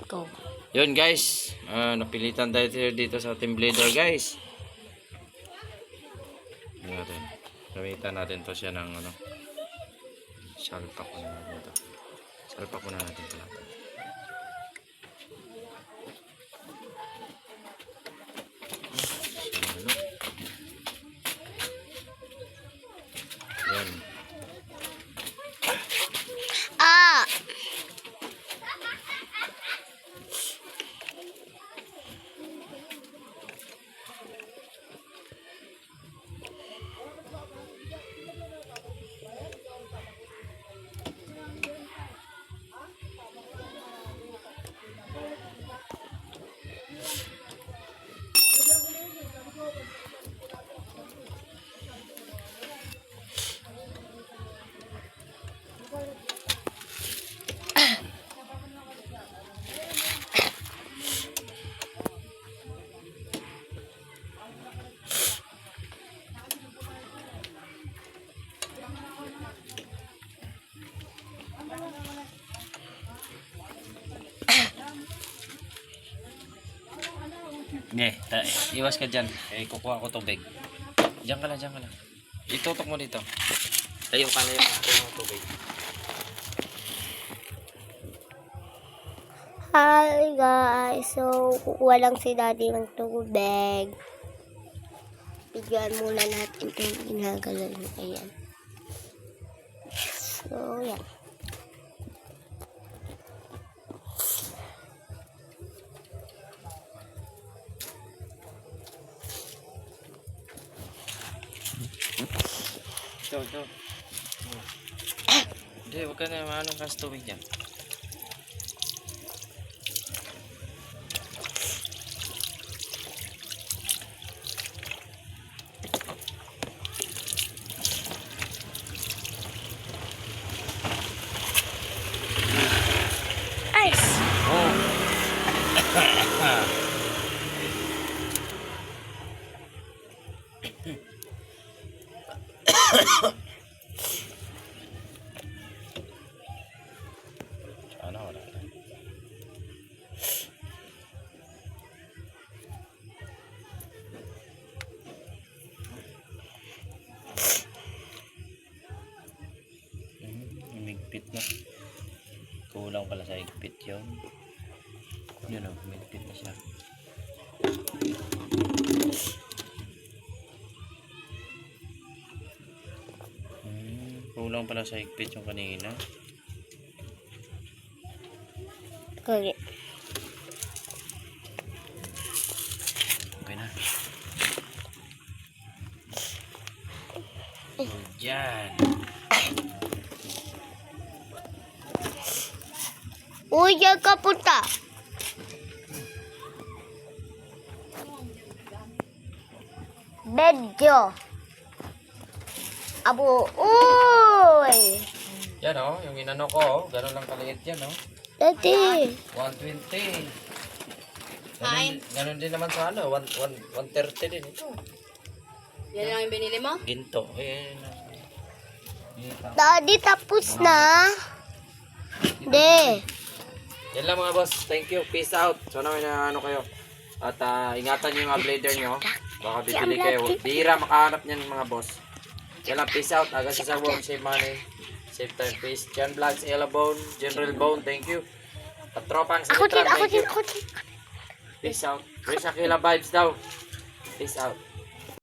Go. Yun guys, napilitan tayo dito sa team leader guys. Yun natin. Gamitan natin to siya ng ano. Salpak ko na natin ito. Salpak ko na natin ito lahat. Yan. Ah! Hindi, iwas ka dyan. Kukuha ko tubig. Diyan ka lang, diyan ka lang. Itutok mo dito. Tayo ka na yung tubig. Hi guys! So, kukuha lang si daddy ng tubig. Bigyan muna natin itong ginagalan. Ayan. So, yan. Ito. Hindi, huwag ka na maanong kas tubig dyan. Ice! Oh! Sana wala na. Umigpit na. Kulang pala sa higpit yun. Yun o, umigpit na siya. Kulang pala sa higpit yung kanina. Okay. Okay na. Diyan. Uy, diyan ka punta. Medyo. Abo. Uy! Yan o, yung inano ko o. Gano'n lang kaliit yan o. Daddy. 120. Ganun din naman sa ano, 130 din ito. Yan lang yung binili mo? Ginto. Daddy, tapos na. De. Yan lang mga boss. Thank you. Peace out. Sana may ano kayo. At ingatan nyo yung mga blader nyo. Baka bibili kayo. Bihira makahanap niyan mga boss. Yan lang. Peace out. Aga sa sabong. Save money. Save time. Peace. Jan Vlogs, Ella Bone, General Bone. Thank you. At tropang sa Ako din, Thank ako din, you. ako din. Peace out. Raise Aquila vibes daw. Peace out.